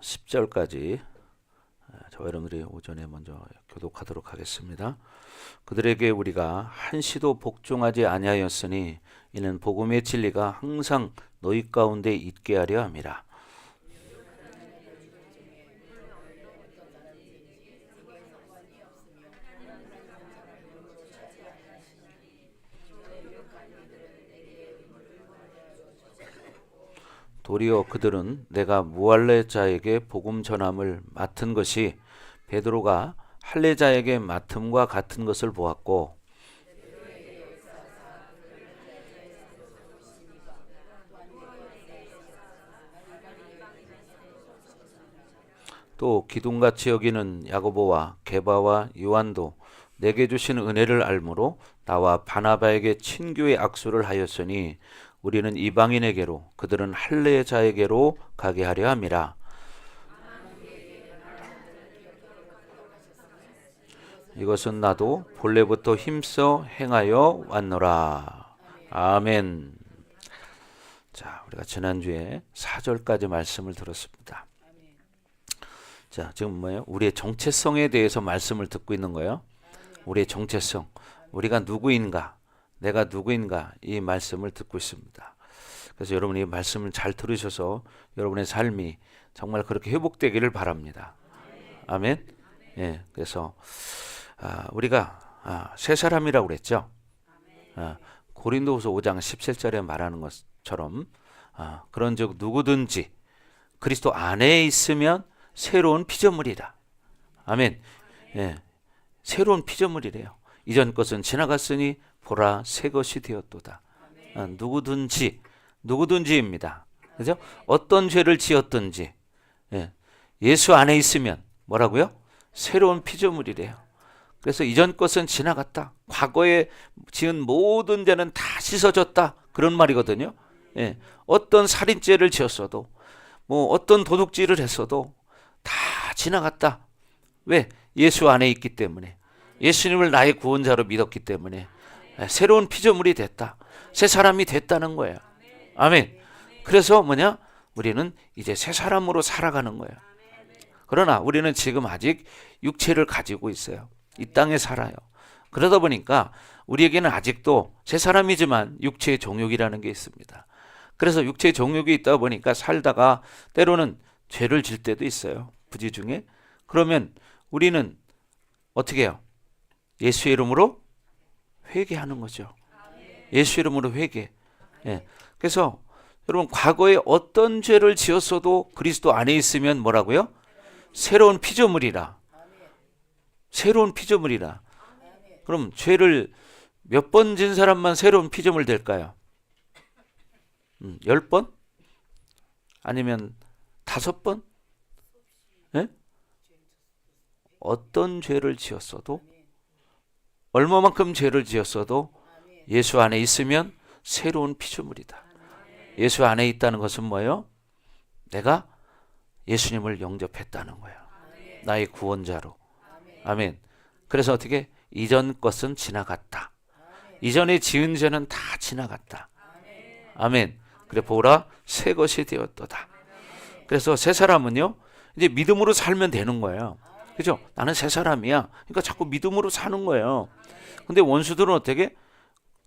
10절까지 저와 여러분들이 오전에 먼저 교독하도록 하겠습니다. 그들에게 우리가 한시도 복종하지 아니하였으니 이는 복음의 진리가 항상 너희 가운데 있게 하려 함이라. 도리어 그들은 내가 무할례자에게 복음 전함을 맡은 것이 베드로가 할례자에게 맡음과 같은 것을 보았고, 또 기둥같이 여기는 야고보와 게바와 요한도 내게 주신 은혜를 알므로 나와 바나바에게 친교의 악수를 하였으니 우리는 이방인에게로 그들은 할례자에게로 가게 하려 함이라. 이것은 나도 본래부터 힘써 행하여 왔노라. 아멘. 자, 우리가 지난주에 4절까지 말씀을 들었습니다. 자, 지금 뭐예요? 우리의 정체성에 대해서 말씀을 듣고 있는 거예요. 우리의 정체성, 우리가 누구인가, 내가 누구인가, 이 말씀을 듣고 있습니다. 그래서 여러분이 이 말씀을 잘 들으셔서 여러분의 삶이 정말 그렇게 회복되기를 바랍니다. 아멘. 예, 그래서 우리가 새 사람이라고 그랬죠. 고린도후서 5장 17절에 말하는 것처럼 그런즉 누구든지 그리스도 안에 있으면 새로운 피조물이라. 아멘. 예, 새로운 피조물이래요. 이전 것은 지나갔으니 보라 새 것이 되었도다. 누구든지입니다. 그죠? 어떤 죄를 지었든지 예수 안에 있으면 뭐라고요? 새로운 피조물이래요. 그래서 이전 것은 지나갔다. 과거에 지은 모든 죄는 다 씻어졌다. 그런 말이거든요. 어떤 살인죄를 지었어도 뭐 어떤 도둑질을 했어도 다 지나갔다. 왜? 예수 안에 있기 때문에, 예수님을 나의 구원자로 믿었기 때문에 새로운 피조물이 됐다. 새 사람이 됐다는 거예요. 아멘. 그래서 뭐냐? 우리는 이제 새 사람으로 살아가는 거예요. 그러나 우리는 지금 아직 육체를 가지고 있어요. 이 땅에 살아요. 그러다 보니까 우리에게는 아직도 새 사람이지만 육체의 정욕이라는 게 있습니다. 그래서 육체의 정욕이 있다 보니까 살다가 때로는 죄를 질 때도 있어요. 부지 중에. 그러면 우리는 어떻게 해요? 예수의 이름으로 회개하는 거죠. 예수의 이름으로 회개. 그래서 여러분, 과거에 어떤 죄를 지었어도 그리스도 안에 있으면 뭐라고요? 새로운 피조물이라. 새로운 피조물이라. 그럼 죄를 몇 번 진 사람만 새로운 피조물 될까요? 10번? 아니면 5번? 어떤 죄를 지었어도, 얼마만큼 죄를 지었어도 예수 안에 있으면 새로운 피조물이다. 예수 안에 있다는 것은 뭐예요? 내가 예수님을 영접했다는 거예요. 나의 구원자로. 아멘. 그래서 어떻게? 이전 것은 지나갔다. 이전에 지은 죄는 다 지나갔다. 아멘. 그래 보라 새 것이 되었도다. 그래서 새 사람은요, 이제 믿음으로 살면 되는 거예요. 그죠? 나는 새 사람이야. 그러니까 자꾸 믿음으로 사는 거예요. 근데 원수들은 어떻게?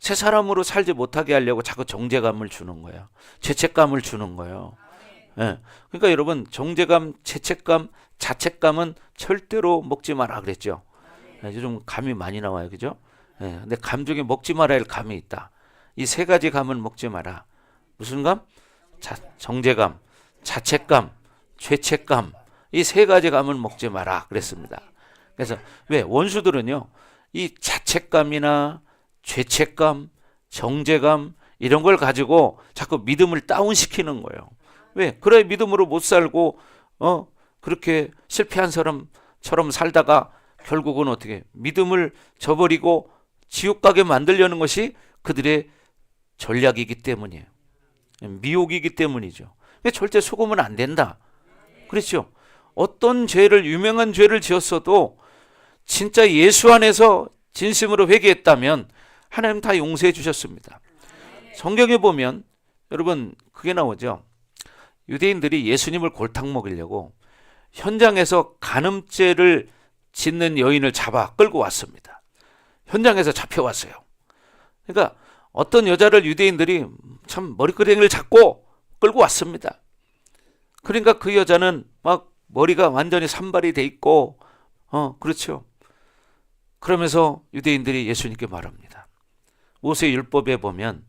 새 사람으로 살지 못하게 하려고 자꾸 정죄감을 주는 거예요. 죄책감을 주는 거예요. 그러니까 여러분, 정죄감, 죄책감, 자책감은 절대로 먹지 마라 그랬죠. 요즘 감이 많이 나와요. 그죠? 근데 감 중에 먹지 말아야 할 감이 있다. 이 세 가지 감을 먹지 마라. 무슨 감? 정죄감, 자책감, 죄책감. 이 세 가지 감을 먹지 마라 그랬습니다. 그래서 왜? 원수들은요, 이 자책감이나 죄책감, 정죄감 이런 걸 가지고 자꾸 믿음을 다운시키는 거예요. 왜? 그래 믿음으로 못 살고 그렇게 실패한 사람처럼 살다가 결국은 어떻게? 믿음을 저버리고 지옥 가게 만들려는 것이 그들의 전략이기 때문이에요. 미혹이기 때문이죠. 절대 속으면 안 된다. 그렇죠? 어떤 죄를, 유명한 죄를 지었어도 진짜 예수 안에서 진심으로 회개했다면 하나님 다 용서해 주셨습니다. 성경에 보면 여러분 그게 나오죠. 유대인들이 예수님을 골탕 먹이려고 현장에서 간음죄를 짓는 여인을 잡아 끌고 왔습니다. 현장에서 잡혀왔어요. 그러니까 어떤 여자를 유대인들이 참 머리끄댕이를 잡고 끌고 왔습니다. 그러니까 그 여자는 막 머리가 완전히 산발이 돼 있고, 그렇죠. 그러면서 유대인들이 예수님께 말합니다. 모세 율법에 보면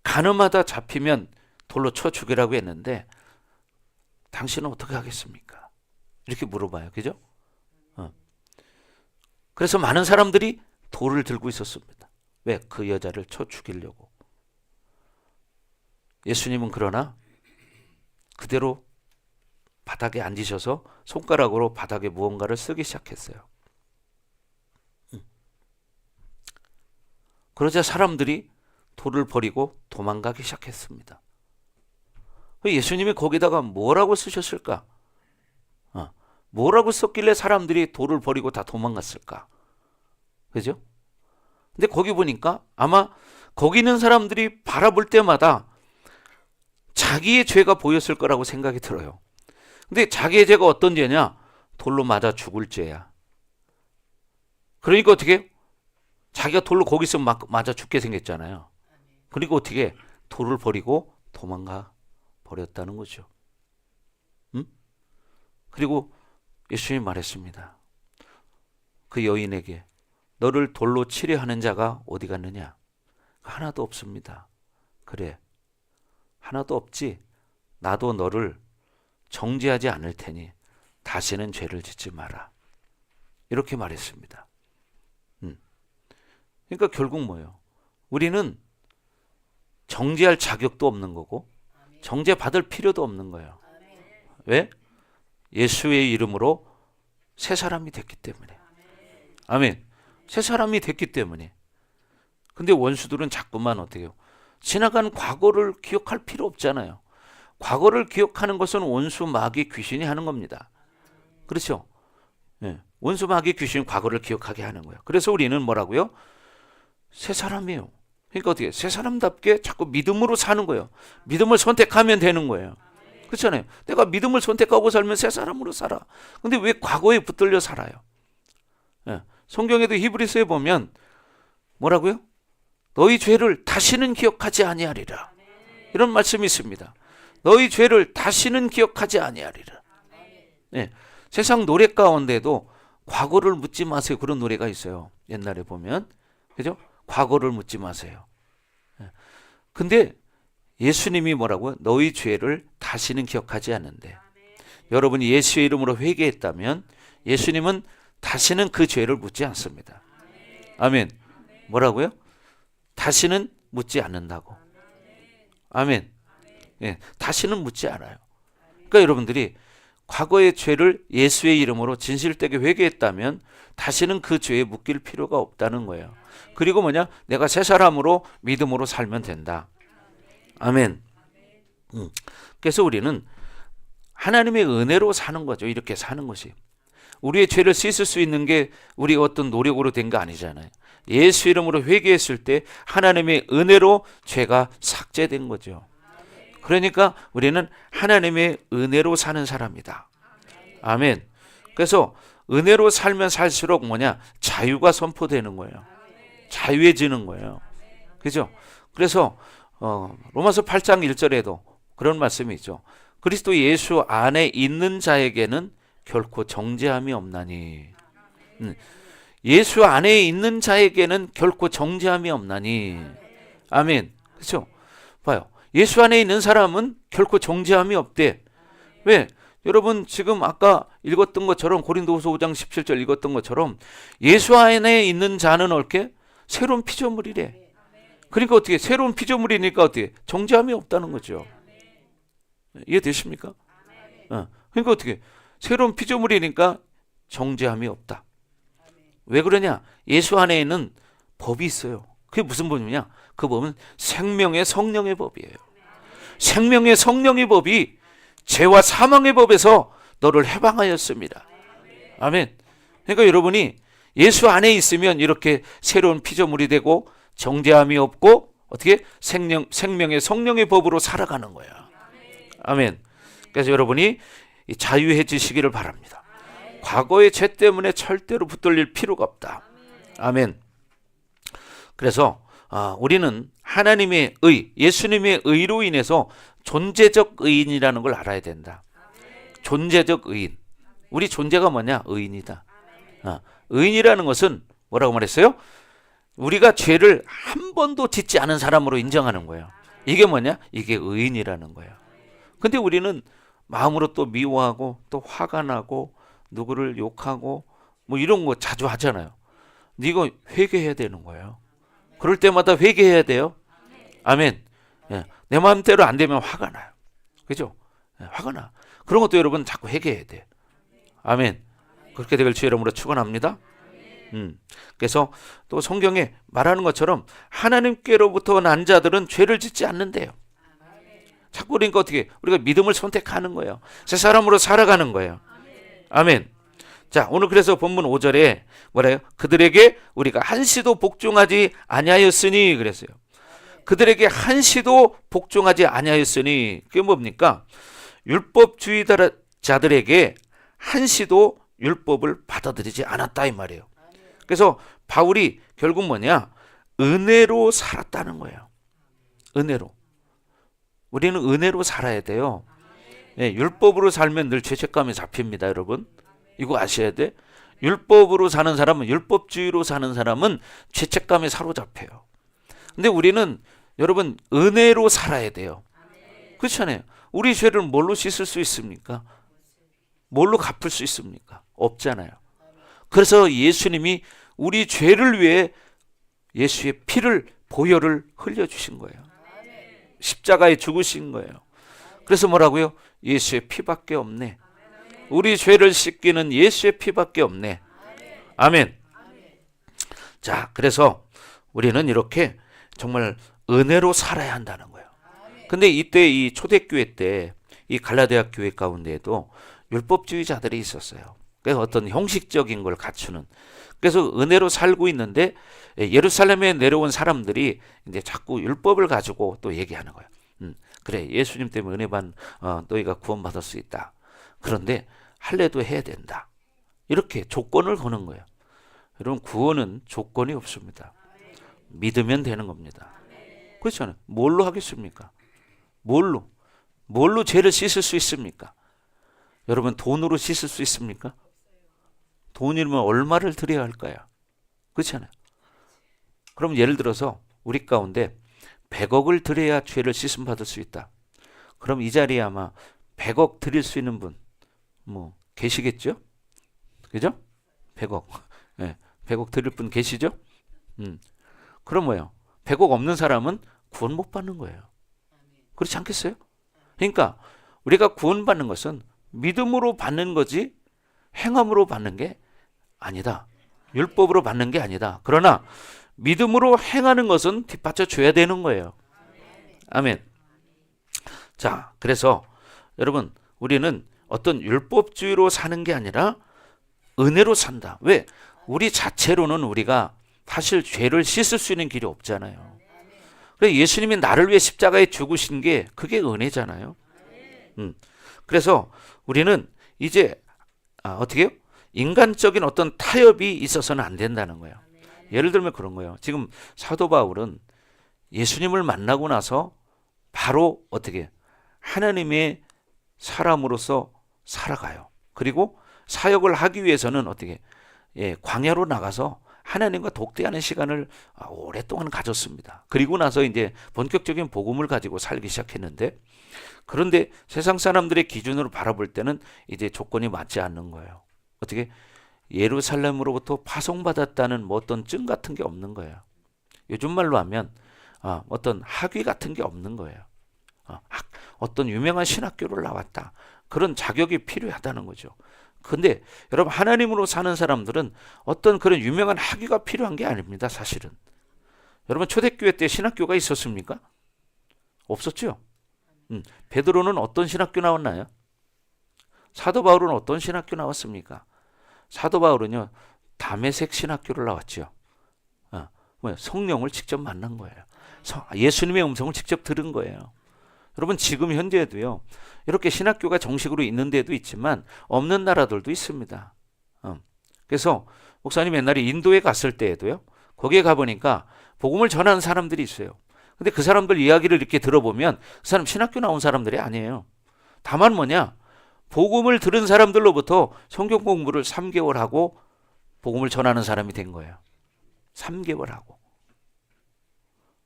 간음하다 잡히면 돌로 쳐 죽이라고 했는데 당신은 어떻게 하겠습니까? 이렇게 물어봐요. 그죠? 그래서 많은 사람들이 돌을 들고 있었습니다. 왜? 그 여자를 쳐 죽이려고. 예수님은 그러나 그대로 바닥에 앉으셔서 손가락으로 바닥에 무언가를 쓰기 시작했어요. 그러자 사람들이 돌을 버리고 도망가기 시작했습니다. 예수님이 거기다가 뭐라고 쓰셨을까? 뭐라고 썼길래 사람들이 돌을 버리고 다 도망갔을까? 그죠? 근데 거기 보니까 아마 거기 있는 사람들이 바라볼 때마다 자기의 죄가 보였을 거라고 생각이 들어요. 근데 자기의 죄가 어떤 죄냐? 돌로 맞아 죽을 죄야. 그러니까 어떻게? 자기가 돌로 거기서 막 맞아 죽게 생겼잖아요. 그리고 어떻게? 돌을 버리고 도망가 버렸다는 거죠. 그리고 예수님이 말했습니다. 그 여인에게 너를 돌로 치려 하는 자가 어디 갔느냐? 하나도 없습니다. 그래, 하나도 없지. 나도 너를 정죄하지 않을 테니 다시는 죄를 짓지 마라. 이렇게 말했습니다. 그러니까 결국 뭐예요? 우리는 정죄할 자격도 없는 거고 정죄받을 필요도 없는 거예요. 왜? 예수의 이름으로 새 사람이 됐기 때문에. 아멘. 새 사람이 됐기 때문에. 근데 원수들은 자꾸만 어떻게 해요? 지나간 과거를 기억할 필요 없잖아요. 과거를 기억하는 것은 원수, 마귀, 귀신이 하는 겁니다. 그렇죠? 네. 원수, 마귀, 귀신이 과거를 기억하게 하는 거예요. 그래서 우리는 뭐라고요? 새 사람이에요. 그러니까 어떻게 새 사람답게 자꾸 믿음으로 사는 거예요. 믿음을 선택하면 되는 거예요. 그렇잖아요. 내가 믿음을 선택하고 살면 새 사람으로 살아. 근데 왜 과거에 붙들려 살아요? 네. 성경에도 히브리서에 보면 뭐라고요? 너희 죄를 다시는 기억하지 아니하리라. 이런 말씀이 있습니다. 너희 죄를 다시는 기억하지 아니하리라. 네. 세상 노래 가운데도 과거를 묻지 마세요. 그런 노래가 있어요. 옛날에 보면. 그죠? 과거를 묻지 마세요. 근데 예수님이 뭐라고요? 너희 죄를 다시는 기억하지 않는데. 여러분이 예수의 이름으로 회개했다면 예수님은 다시는 그 죄를 묻지 않습니다. 아멘. 뭐라고요? 다시는 묻지 않는다고. 아멘. 예, 다시는 묻지 않아요. 그러니까 여러분들이 과거의 죄를 예수의 이름으로 진실되게 회개했다면 다시는 그 죄에 묶일 필요가 없다는 거예요. 그리고 뭐냐? 내가 새 사람으로 믿음으로 살면 된다. 아멘. 그래서 우리는 하나님의 은혜로 사는 거죠. 이렇게 사는 것이. 우리의 죄를 씻을 수 있는 게 우리가 어떤 노력으로 된 거 아니잖아요. 예수 이름으로 회개했을 때 하나님의 은혜로 죄가 삭제된 거죠. 그러니까 우리는 하나님의 은혜로 사는 사람이다. 아멘. 그래서 은혜로 살면 살수록 뭐냐? 자유가 선포되는 거예요. 자유해지는 거예요. 그죠? 그래서 로마서 8장 1절에도 그런 말씀이 있죠. 그리스도 예수 안에 있는 자에게는 결코 정죄함이 없나니. 예수 안에 있는 자에게는 결코 정죄함이 없나니. 아멘. 그렇죠? 봐요. 예수 안에 있는 사람은 결코 정죄함이 없대. 왜? 여러분 지금 아까 읽었던 것처럼 고린도후서 5장 17절 읽었던 것처럼 예수 안에 있는 자는 어떻게? 새로운 피조물이래. 그러니까 어떻게? 새로운 피조물이니까 어떻게? 정죄함이 없다는 거죠. 이해되십니까? 그러니까 어떻게? 새로운 피조물이니까 정죄함이 없다. 왜 그러냐? 예수 안에 있는 법이 있어요. 그게 무슨 법이냐? 그 법은 생명의 성령의 법이에요. 생명의 성령의 법이 죄와 사망의 법에서 너를 해방하였습니다. 아멘. 그러니까 여러분이 예수 안에 있으면 이렇게 새로운 피조물이 되고 정죄함이 없고 어떻게? 생명의 성령의 법으로 살아가는 거야. 아멘. 그래서 여러분이 자유해지시기를 바랍니다. 과거의 죄 때문에 절대로 붙들릴 필요가 없다. 아멘. 그래서 우리는 하나님의 의, 예수님의 의로 인해서 존재적 의인이라는 걸 알아야 된다. 존재적 의인. 우리 존재가 뭐냐? 의인이다. 의인이라는 것은 뭐라고 말했어요? 우리가 죄를 한 번도 짓지 않은 사람으로 인정하는 거예요. 이게 뭐냐? 이게 의인이라는 거예요. 근데 우리는 마음으로 또 미워하고 또 화가 나고 누구를 욕하고 뭐 이런 거 자주 하잖아요. 근데 이거 회개해야 되는 거예요. 그럴 때마다 회개해야 돼요. 아멘. 예, 내 마음대로 안 되면 화가 나요. 그죠? 예, 화가 나. 그런 것도 여러분 자꾸 회개해야 돼. 아멘. 그렇게 되길 주의 이름으로 축원합니다. 그래서 또 성경에 말하는 것처럼 하나님께로부터 난 자들은 죄를 짓지 않는데요. 자꾸 그러니까 어떻게 우리가 믿음을 선택하는 거예요. 새 사람으로 살아가는 거예요. 아멘. 자, 오늘 그래서 본문 5절에 뭐래요? 그들에게 우리가 한시도 복종하지 아니하였으니 그랬어요. 그들에게 한시도 복종하지 아니하였으니 그게 뭡니까? 율법주의자들에게 한시도 율법을 받아들이지 않았다 이 말이에요. 그래서 바울이 결국 뭐냐? 은혜로 살았다는 거예요. 은혜로. 우리는 은혜로 살아야 돼요. 예, 율법으로 살면 늘 죄책감이 잡힙니다, 여러분. 이거 아셔야 돼. 율법으로 사는 사람은, 율법주의로 사는 사람은 죄책감에 사로잡혀요. 근데 우리는 여러분 은혜로 살아야 돼요. 그렇잖아요. 우리 죄를 뭘로 씻을 수 있습니까? 뭘로 갚을 수 있습니까? 없잖아요. 그래서 예수님이 우리 죄를 위해 예수의 피를, 보혈을 흘려주신 거예요. 십자가에 죽으신 거예요. 그래서 뭐라고요? 예수의 피밖에 없네. 우리 죄를 씻기는 예수의 피밖에 없네. 아멘. 자, 그래서 우리는 이렇게 정말 은혜로 살아야 한다는 거예요. 근데 이때 이 초대교회 때 이 갈라디아 교회 가운데에도 율법주의자들이 있었어요. 그래서 어떤 형식적인 걸 갖추는. 그래서 은혜로 살고 있는데 예루살렘에 내려온 사람들이 이제 자꾸 율법을 가지고 또 얘기하는 거예요. 그래, 예수님 때문에 은혜 받 너희가 구원받을 수 있다. 그런데 할례도 해야 된다. 이렇게 조건을 거는 거예요. 여러분, 구원은 조건이 없습니다. 믿으면 되는 겁니다. 그렇잖아요. 뭘로 하겠습니까? 뭘로 죄를 씻을 수 있습니까? 여러분, 돈으로 씻을 수 있습니까? 돈이면 얼마를 드려야 할까요? 그렇잖아요. 그럼 예를 들어서 우리 가운데 100억을 드려야 죄를 씻음 받을 수 있다. 그럼 이 자리에 아마 100억 드릴 수 있는 분 뭐 계시겠죠? 그죠? 100억. 네, 100억 드릴 분 계시죠? 그럼 뭐예요? 100억 없는 사람은 구원 못 받는 거예요. 그렇지 않겠어요? 그러니까 우리가 구원받는 것은 믿음으로 받는 거지 행함으로 받는 게 아니다. 율법으로 받는 게 아니다. 그러나 믿음으로 행하는 것은 뒷받쳐 줘야 되는 거예요. 아멘. 자, 그래서 여러분, 우리는 어떤 율법주의로 사는 게 아니라 은혜로 산다. 왜? 우리 자체로는 우리가 사실 죄를 씻을 수 있는 길이 없잖아요. 그래서 예수님이 나를 위해 십자가에 죽으신 게 그게 은혜잖아요. 그래서 우리는 이제 어떻게 해요? 인간적인 어떤 타협이 있어서는 안 된다는 거예요. 예를 들면 그런 거예요. 지금 사도 바울은 예수님을 만나고 나서 바로 어떻게 하나님의 사람으로서 살아가요. 그리고 사역을 하기 위해서는 어떻게 광야로 나가서 하나님과 독대하는 시간을 오랫동안 가졌습니다. 그리고 나서 이제 본격적인 복음을 가지고 살기 시작했는데, 그런데 세상 사람들의 기준으로 바라볼 때는 이제 조건이 맞지 않는 거예요. 어떻게? 예루살렘으로부터 파송받았다는 뭐 어떤 증 같은 게 없는 거예요. 요즘 말로 하면 어떤 학위 같은 게 없는 거예요. 어떤 유명한 신학교를 나왔다. 그런 자격이 필요하다는 거죠. 근데 여러분, 하나님으로 사는 사람들은 어떤 그런 유명한 학위가 필요한 게 아닙니다. 사실은. 여러분, 초대교회 때 신학교가 있었습니까? 없었죠. 베드로는 어떤 신학교 나왔나요? 사도 바울은 어떤 신학교 나왔습니까? 사도 바울은요, 다메섹 신학교를 나왔죠. 성령을 직접 만난 거예요. 예수님의 음성을 직접 들은 거예요. 여러분 지금 현재에도요. 이렇게 신학교가 정식으로 있는 데도 있지만 없는 나라들도 있습니다. 그래서 목사님 옛날에 인도에 갔을 때에도요. 거기에 가보니까 복음을 전하는 사람들이 있어요. 근데 그 사람들 이야기를 이렇게 들어보면 그 사람 신학교 나온 사람들이 아니에요. 다만 뭐냐? 복음을 들은 사람들로부터 성경 공부를 3개월 하고 복음을 전하는 사람이 된 거예요. 3개월 하고.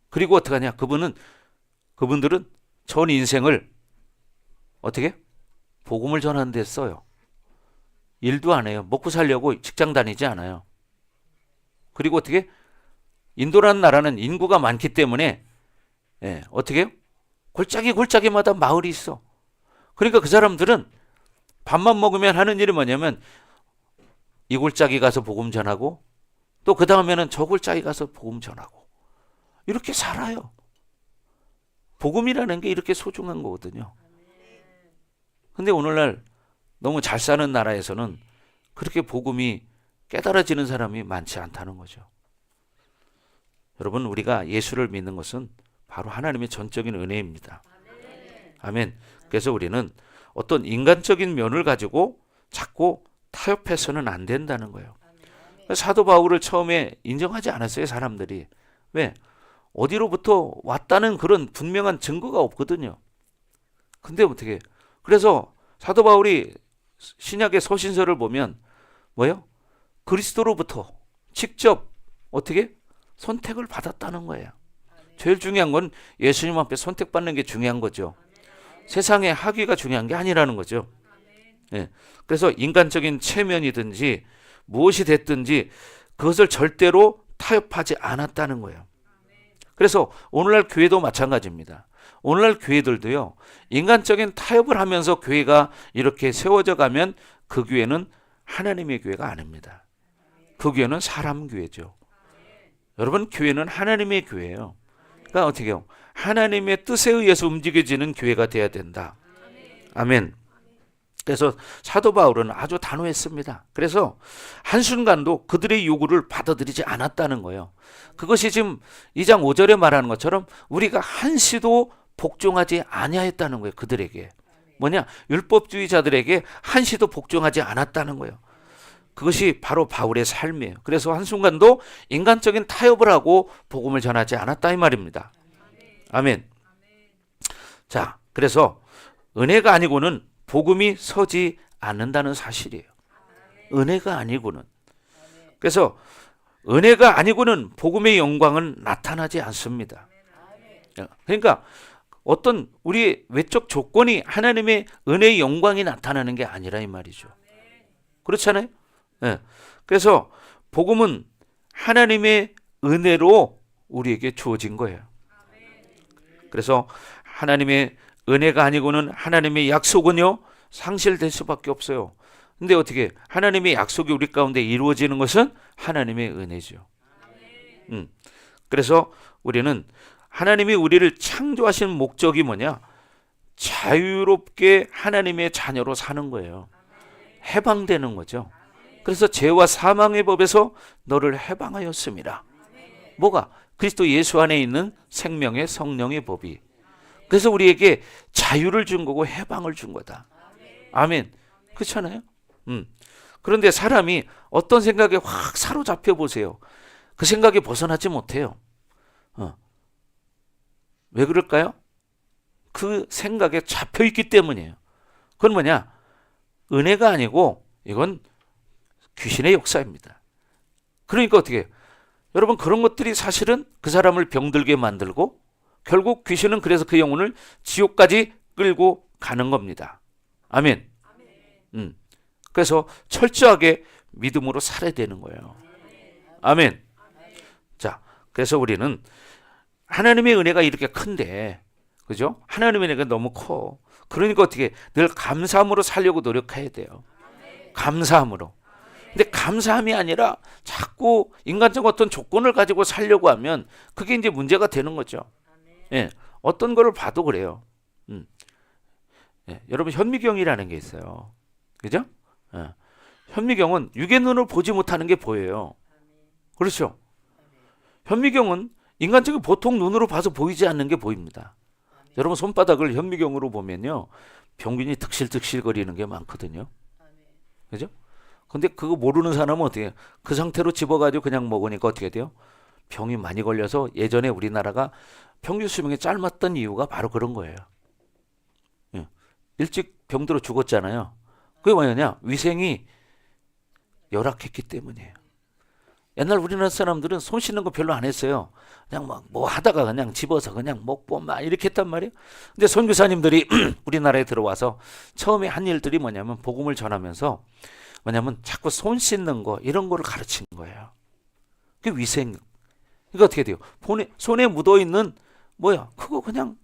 그리고 어떡하냐? 그분들은 전 인생을 어떻게? 복음을 전하는 데 써요. 일도 안 해요. 먹고 살려고 직장 다니지 않아요. 그리고 어떻게? 인도라는 나라는 인구가 많기 때문에 어떻게? 골짜기마다 마을이 있어. 그러니까 그 사람들은 밥만 먹으면 하는 일이 뭐냐면 이 골짜기 가서 복음 전하고 또 그 다음에는 저 골짜기 가서 복음 전하고 이렇게 살아요. 복음이라는 게 이렇게 소중한 거거든요. 근데 오늘날 너무 잘 사는 나라에서는 그렇게 복음이 깨달아지는 사람이 많지 않다는 거죠. 여러분 우리가 예수를 믿는 것은 바로 하나님의 전적인 은혜입니다. 아멘. 그래서 우리는 어떤 인간적인 면을 가지고 자꾸 타협해서는 안 된다는 거예요. 사도 바울을 처음에 인정하지 않았어요, 사람들이. 왜? 어디로부터 왔다는 그런 분명한 증거가 없거든요. 근데 어떻게? 그래서 사도 바울이 신약의 서신서를 보면 뭐예요? 그리스도로부터 직접 어떻게? 선택을 받았다는 거예요. 제일 중요한 건 예수님 앞에 선택받는 게 중요한 거죠. 세상의 학위가 중요한 게 아니라는 거죠. 그래서 인간적인 체면이든지 무엇이 됐든지 그것을 절대로 타협하지 않았다는 거예요. 그래서 오늘날 교회도 마찬가지입니다. 오늘날 교회들도요. 인간적인 타협을 하면서 교회가 이렇게 세워져 가면 그 교회는 하나님의 교회가 아닙니다. 그 교회는 사람 교회죠. 여러분 교회는 하나님의 교회예요. 그러니까 어떻게 해요? 하나님의 뜻에 의해서 움직여지는 교회가 돼야 된다. 아멘. 그래서 사도 바울은 아주 단호했습니다. 그래서 한순간도 그들의 요구를 받아들이지 않았다는 거예요. 그것이 지금 2장 5절에 말하는 것처럼 우리가 한시도 복종하지 아니하였다는 거예요. 그들에게. 뭐냐? 율법주의자들에게 한시도 복종하지 않았다는 거예요. 그것이 바로 바울의 삶이에요. 그래서 한순간도 인간적인 타협을 하고 복음을 전하지 않았다 이 말입니다. 아멘. 자, 그래서 은혜가 아니고는 복음이 서지 않는다는 사실이에요. 은혜가 아니고는. 그래서 은혜가 아니고는 복음의 영광은 나타나지 않습니다. 그러니까 어떤 우리의 외적 조건이 하나님의 은혜의 영광이 나타나는 게 아니라 이 말이죠. 그렇잖아요? 그래서 복음은 하나님의 은혜로 우리에게 주어진 거예요. 그래서 하나님의 은혜가 아니고는 하나님의 약속은요 상실될 수밖에 없어요. 근데 어떻게 하나님의 약속이 우리 가운데 이루어지는 것은 하나님의 은혜죠. 그래서 우리는 하나님이 우리를 창조하신 목적이 뭐냐? 자유롭게 하나님의 자녀로 사는 거예요. 해방되는 거죠. 그래서 죄와 사망의 법에서 너를 해방하였습니다. 뭐가? 그리스도 예수 안에 있는 생명의 성령의 법이. 그래서 우리에게 자유를 준 거고 해방을 준 거다. 아멘. 그렇잖아요? 그런데 사람이 어떤 생각에 확 사로잡혀 보세요. 그 생각에 벗어나지 못해요. 왜 그럴까요? 그 생각에 잡혀 있기 때문이에요. 그건 뭐냐? 은혜가 아니고 이건 귀신의 역사입니다. 그러니까 어떻게 해요? 여러분 그런 것들이 사실은 그 사람을 병들게 만들고 결국 귀신은 그래서 그 영혼을 지옥까지 끌고 가는 겁니다. 아멘. 그래서 철저하게 믿음으로 살아야 되는 거예요. 아멘. 자, 그래서 우리는 하나님의 은혜가 이렇게 큰데, 그죠? 하나님의 은혜가 너무 커. 그러니까 어떻게 늘 감사함으로 살려고 노력해야 돼요. 감사함으로. 근데 감사함이 아니라 자꾸 인간적 어떤 조건을 가지고 살려고 하면 그게 이제 문제가 되는 거죠. 예, 어떤 거를 봐도 그래요. 여러분 현미경이라는 게 있어요. 그죠? 현미경은 육의 눈으로 보지 못하는 게 보여요. 그렇죠? 현미경은 인간적인 보통 눈으로 봐서 보이지 않는 게 보입니다. 여러분 손바닥을 현미경으로 보면요, 병균이 득실득실거리는 게 많거든요. 그죠? 근데 그거 모르는 사람은 어떻게 해요? 그 상태로 집어가지고 그냥 먹으니까 어떻게 돼요? 병이 많이 걸려서 예전에 우리나라가 평균 수명이 짧았던 이유가 바로 그런 거예요. 예. 일찍 병들어 죽었잖아요. 그게 뭐냐냐? 위생이 열악했기 때문이에요. 옛날 우리나라 사람들은 손 씻는 거 별로 안 했어요. 그냥 막 뭐 하다가 그냥 집어서 그냥 먹고 막 이렇게 했단 말이에요. 근데 선교사님들이 우리나라에 들어와서 처음에 한 일들이 뭐냐면 복음을 전하면서 뭐냐면 자꾸 손 씻는 거 이런 거를 가르친 거예요. 그게 위생. 이거 어떻게 돼요? 손에 묻어 있는 뭐야? 그거 그냥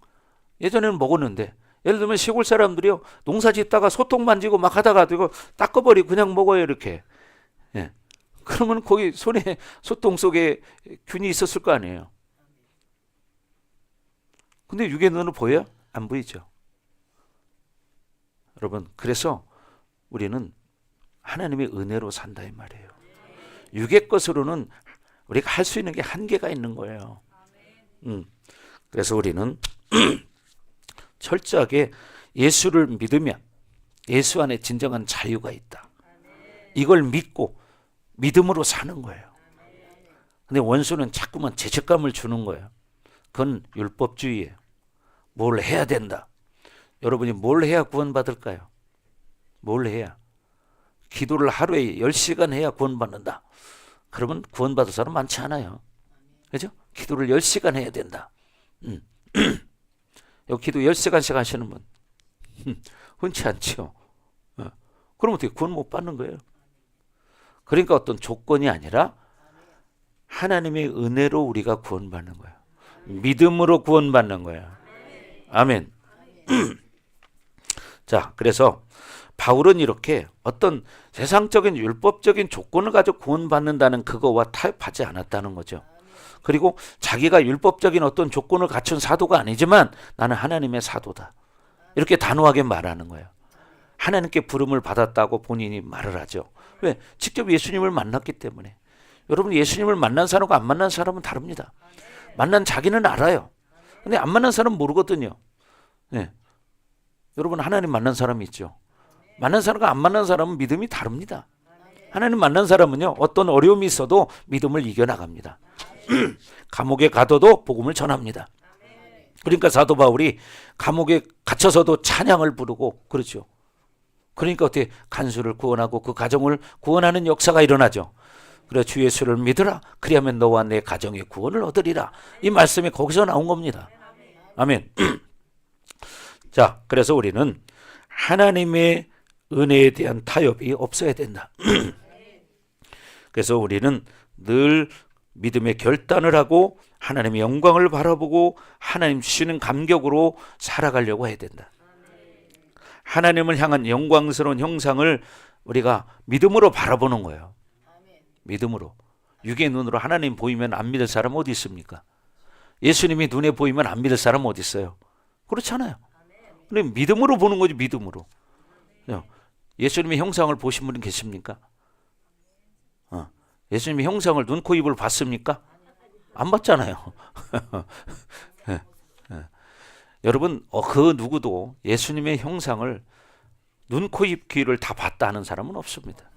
예전에는 먹었는데, 예를 들면 시골 사람들이요, 농사 짓다가 소똥 만지고 막 하다가 이거 닦아버리고 그냥 먹어요, 이렇게. 예. 그러면 거기 손에 소똥 속에 균이 있었을 거 아니에요. 근데 육의 눈으로 보여요? 안 보이죠. 여러분, 그래서 우리는 하나님의 은혜로 산다 이 말이에요. 육의 것으로는 우리가 할 수 있는 게 한계가 있는 거예요. 그래서 우리는 철저하게 예수를 믿으면 예수 안에 진정한 자유가 있다. 이걸 믿고 믿음으로 사는 거예요. 근데 원수는 자꾸만 죄책감을 주는 거예요. 그건 율법주의예요. 뭘 해야 된다. 여러분이 뭘 해야 구원받을까요? 뭘 해야? 기도를 하루에 10시간 해야 구원받는다. 그러면 구원받을 사람 많지 않아요. 그죠? 기도를 10시간 해야 된다. 여기 기도 10시간씩 하시는 분 흔치 않죠. 그럼 어떻게 구원 못 받는 거예요? 그러니까 어떤 조건이 아니라 하나님의 은혜로 우리가 구원받는 거예요. 믿음으로 구원받는 거예요. 아멘. 자, 그래서 바울은 이렇게 어떤 세상적인 율법적인 조건을 가지고 구원받는다는 그거와 타협하지 않았다는 거죠. 그리고 자기가 율법적인 어떤 조건을 갖춘 사도가 아니지만 나는 하나님의 사도다. 이렇게 단호하게 말하는 거예요. 하나님께 부름을 받았다고 본인이 말을 하죠. 왜? 직접 예수님을 만났기 때문에. 여러분, 예수님을 만난 사람과 안 만난 사람은 다릅니다. 만난 자기는 알아요. 근데 안 만난 사람은 모르거든요. 네. 여러분, 하나님 만난 사람이 있죠. 만난 사람과 안 만난 사람은 믿음이 다릅니다. 하나님 만난 사람은요, 어떤 어려움이 있어도 믿음을 이겨나갑니다. 감옥에 가둬도 복음을 전합니다. 그러니까 사도 바울이 감옥에 갇혀서도 찬양을 부르고 그렇죠. 그러니까 어떻게 간수를 구원하고 그 가정을 구원하는 역사가 일어나죠. 그래, 주 예수를 믿으라. 그리하면 너와 내 가정의 구원을 얻으리라. 이 말씀이 거기서 나온 겁니다. 아멘. 자, 그래서 우리는 하나님의 은혜에 대한 타협이 없어야 된다. 그래서 우리는 늘 믿음의 결단을 하고 하나님의 영광을 바라보고 하나님 주시는 감격으로 살아가려고 해야 된다. 하나님을 향한 영광스러운 형상을 우리가 믿음으로 바라보는 거예요. 믿음으로. 육의 눈으로 하나님 보이면 안 믿을 사람 어디 있습니까? 예수님이 눈에 보이면 안 믿을 사람 어디 있어요? 그렇잖아요. 근데 믿음으로 보는 거지, 믿음으로. 예수님의 형상을 보신 분이 계십니까? 예수님의 형상을 눈, 코, 입을 봤습니까? 안 봤잖아요. 여러분, 그 누구도 예수님의 형상을 눈, 코, 입, 귀를 다 봤다 하는 사람은 없습니다.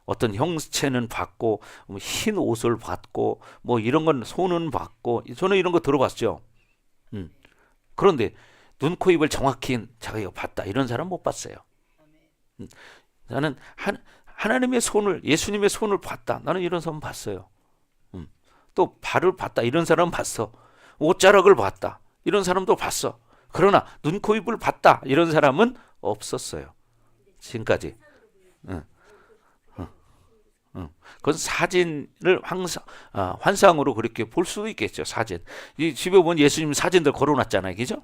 어떤 형체는 봤고, 흰 옷을 봤고, 뭐 이런 건 손은 봤고, 저는 이런 거 들어봤죠. 그런데 눈, 코, 입을 정확히 자기가 봤다 이런 사람 못 봤어요. 나는 하나님의 손을, 예수님의 손을 봤다. 나는 이런 사람 봤어요. 또 발을 봤다. 이런 사람 봤어. 옷자락을 봤다. 이런 사람도 봤어. 그러나 눈, 코, 입을 봤다. 이런 사람은 없었어요. 지금까지. 그건 사진을 환상으로 그렇게 볼 수도 있겠죠. 사진. 이 집에 보면 예수님 사진들 걸어놨잖아요. 그죠?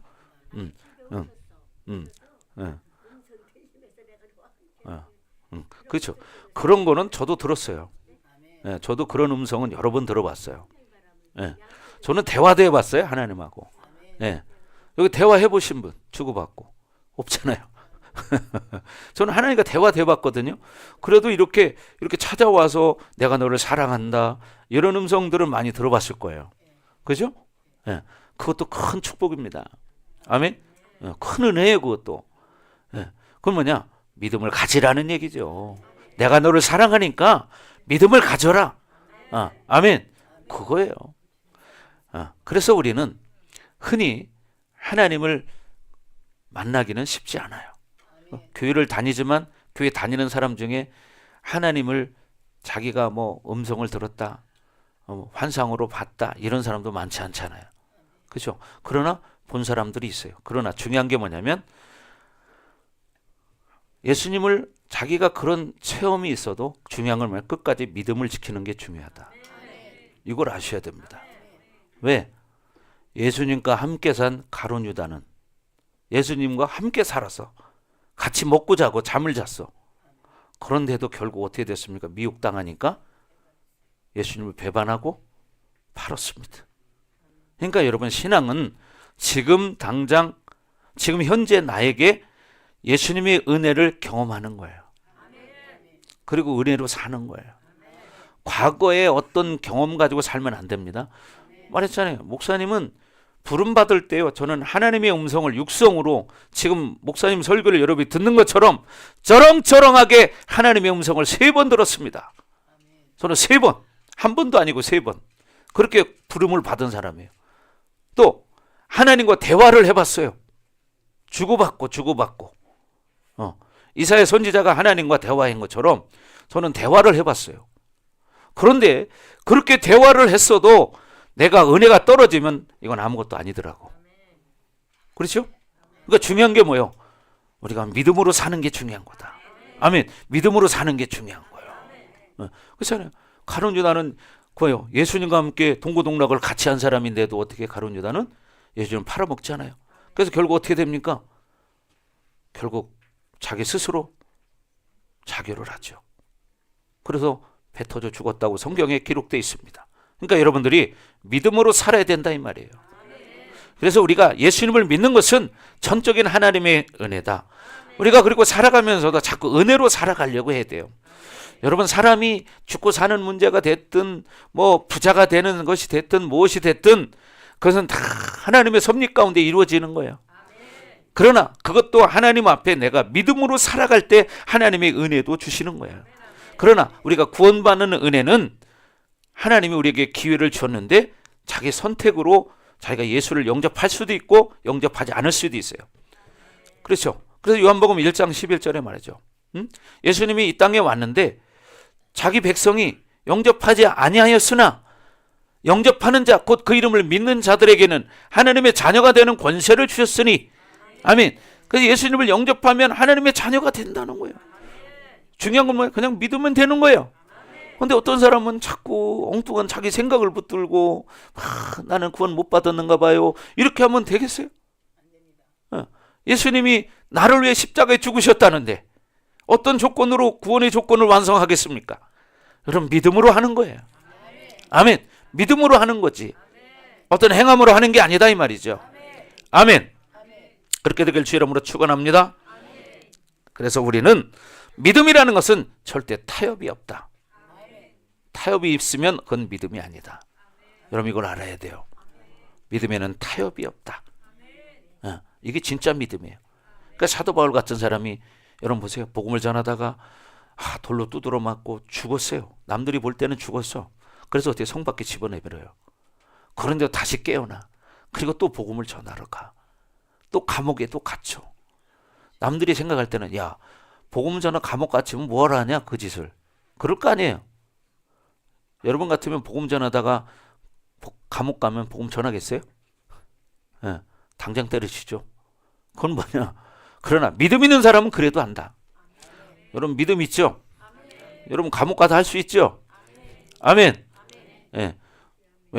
그렇죠. 그런 거는 저도 들었어요. 저도 그런 음성은 여러 번 들어봤어요. 저는 대화도 해봤어요. 하나님하고. 여기 대화해 보신 분 주고받고 없잖아요. 저는 하나님과 대화도 해봤거든요. 그래도 이렇게 찾아와서 내가 너를 사랑한다 이런 음성들은 많이 들어봤을 거예요. 그죠? 그것도 큰 축복입니다. 아멘. 큰 은혜예요, 그것도. 그건 뭐냐? 믿음을 가지라는 얘기죠. 내가 너를 사랑하니까 믿음을 가져라. 아멘. 그거예요. 그래서 우리는 흔히 하나님을 만나기는 쉽지 않아요. 교회를 다니지만 교회 다니는 사람 중에 하나님을 자기가 뭐 음성을 들었다, 환상으로 봤다 이런 사람도 많지 않잖아요. 그렇죠? 그러나 본 사람들이 있어요. 그러나 중요한 게 뭐냐면 예수님을 자기가 그런 체험이 있어도 중요한 건 뭐냐? 끝까지 믿음을 지키는 게 중요하다. 이걸 아셔야 됩니다. 왜? 예수님과 함께 산 가룟 유다는 예수님과 함께 살아서 같이 먹고 자고 잠을 잤어. 그런데도 결국 어떻게 됐습니까? 미혹당하니까 예수님을 배반하고 팔았습니다. 그러니까 여러분, 신앙은 지금 당장 지금 현재 나에게 예수님의 은혜를 경험하는 거예요. 그리고 은혜로 사는 거예요. 과거의 어떤 경험 가지고 살면 안 됩니다. 말했잖아요. 목사님은 부름 받을 때요, 저는 하나님의 음성을 육성으로 지금 목사님 설교를 여러분이 듣는 것처럼 저렁저렁하게 하나님의 음성을 3번 들었습니다. 저는 3번, 한 번도 아니고 3번 그렇게 부름을 받은 사람이에요. 또 하나님과 대화를 해봤어요. 주고받고 이사야 선지자가 하나님과 대화한 것처럼 저는 대화를 해봤어요. 그런데 그렇게 대화를 했어도 내가 은혜가 떨어지면 이건 아무것도 아니더라고. 그렇죠? 그러니까 중요한 게 뭐예요? 우리가 믿음으로 사는 게 중요한 거다. 아멘. 믿음으로 사는 게 중요한 거예요. 그렇잖아요. 가룟 유다는 뭐예요? 예수님과 함께 동고동락을 같이 한 사람인데도 어떻게 가룟 유다는 예수님을 팔아먹잖아요. 그래서 결국 어떻게 됩니까? 결국 자기 스스로 자결을 하죠. 그래서 배 터져 죽었다고 성경에 기록되어 있습니다. 그러니까 여러분들이 믿음으로 살아야 된다 이 말이에요. 그래서 우리가 예수님을 믿는 것은 전적인 하나님의 은혜다. 우리가 그리고 살아가면서도 자꾸 은혜로 살아가려고 해야 돼요. 여러분, 사람이 죽고 사는 문제가 됐든 뭐 부자가 되는 것이 됐든 무엇이 됐든 그것은 다 하나님의 섭리 가운데 이루어지는 거예요. 그러나 그것도 하나님 앞에 내가 믿음으로 살아갈 때 하나님의 은혜도 주시는 거예요. 그러나 우리가 구원받는 은혜는 하나님이 우리에게 기회를 줬는데 자기 선택으로 자기가 예수를 영접할 수도 있고 영접하지 않을 수도 있어요. 그렇죠? 그래서 요한복음 1장 11절에 말이죠. 예수님이 이 땅에 왔는데 자기 백성이 영접하지 아니하였으나 영접하는 자, 곧 그 이름을 믿는 자들에게는 하나님의 자녀가 되는 권세를 주셨으니, 아멘. 그래서 예수님을 영접하면 하나님의 자녀가 된다는 거예요. 중요한 건 뭐예요? 그냥 믿으면 되는 거예요. 근데 어떤 사람은 자꾸 엉뚱한 자기 생각을 붙들고 나는 구원 못 받았는가 봐요. 이렇게 하면 되겠어요? 예수님이 나를 위해 십자가에 죽으셨다는데 어떤 조건으로 구원의 조건을 완성하겠습니까? 그럼 믿음으로 하는 거예요. 아멘. 믿음으로 하는 거지. 어떤 행함으로 하는 게 아니다 이 말이죠. 아멘. 그렇게 되길 주의 이름으로 축원합니다. 그래서 우리는 믿음이라는 것은 절대 타협이 없다. 타협이 있으면 그건 믿음이 아니다. 여러분 이걸 알아야 돼요. 믿음에는 타협이 없다. 이게 진짜 믿음이에요. 그러니까 사도 바울 같은 사람이 여러분 보세요. 복음을 전하다가 돌로 두드러 맞고 죽었어요. 남들이 볼 때는 죽었어. 그래서 어떻게 성 밖에 집어내버려요. 그런데 다시 깨어나. 그리고 또 복음을 전하러 가. 또 감옥에 또 갇혀. 남들이 생각할 때는 야 복음 전하 감옥 갇히면 뭐하러 하냐 그 짓을. 그럴 거 아니에요. 여러분 같으면 복음 전하다가 감옥 가면 복음 전하겠어요? 네, 당장 때리시죠. 그건 뭐냐. 그러나 믿음 있는 사람은 그래도 한다. 여러분 믿음 있죠? 여러분 감옥 가도 할 수 있죠? 아멘. 네.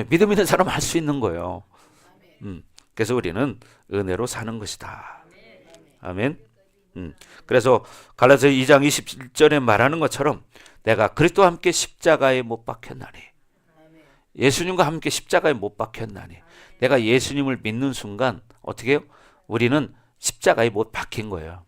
믿음 있는 사람은 할 수 있는 거예요. 그래서 우리는 은혜로 사는 것이다. 아멘. 그래서 갈라디아서 2장 27절에 말하는 것처럼 내가 그리스도와 함께 십자가에 못 박혔나니, 예수님과 함께 십자가에 못 박혔나니, 내가 예수님을 믿는 순간 어떻게 해요? 우리는 십자가에 못 박힌 거예요.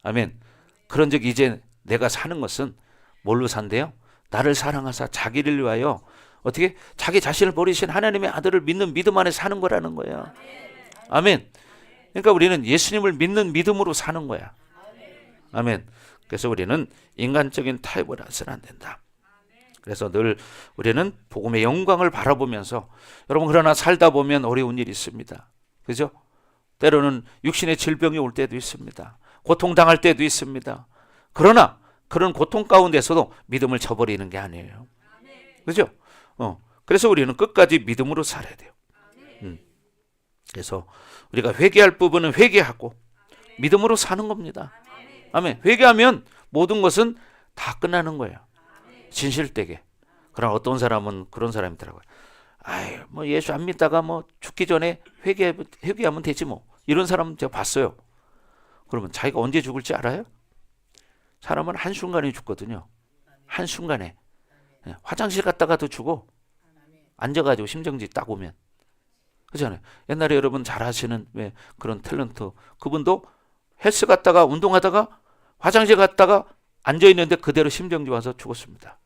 아멘. 그런 적 이제 내가 사는 것은 뭘로 산대요? 나를 사랑하사 자기를 위하여 어떻게? 자기 자신을 버리신 하나님의 아들을 믿는 믿음 안에 사는 거라는 거야. 아멘. 그러니까 우리는 예수님을 믿는 믿음으로 사는 거야. 아멘. 그래서 우리는 인간적인 타협을 해서는 안 된다. 그래서 늘 우리는 복음의 영광을 바라보면서, 여러분 그러나 살다 보면 어려운 일이 있습니다. 그죠? 때로는 육신의 질병이 올 때도 있습니다. 고통당할 때도 있습니다. 그러나 그런 고통 가운데서도 믿음을 저버리는 게 아니에요. 그죠? 그래서 우리는 끝까지 믿음으로 살아야 돼요. 그래서 우리가 회개할 부분은 회개하고 믿음으로 사는 겁니다. 아멘. 회개하면 모든 것은 다 끝나는 거예요. 진실되게. 그러나 어떤 사람은 그런 사람이더라고요. 아유, 뭐 예수 안 믿다가 뭐 죽기 전에 회개하면 되지 뭐. 이런 사람 제가 봤어요. 그러면 자기가 언제 죽을지 알아요? 사람은 한순간에 죽거든요. 한순간에. 화장실 갔다가도 죽어. 앉아가지고 심정지 딱 오면. 그렇잖아요. 옛날에 여러분 잘 아시는 왜 그런 탤런트, 그분도 헬스 갔다가 운동하다가 화장실 갔다가 앉아있는데 그대로 심정지 와서 죽었습니다.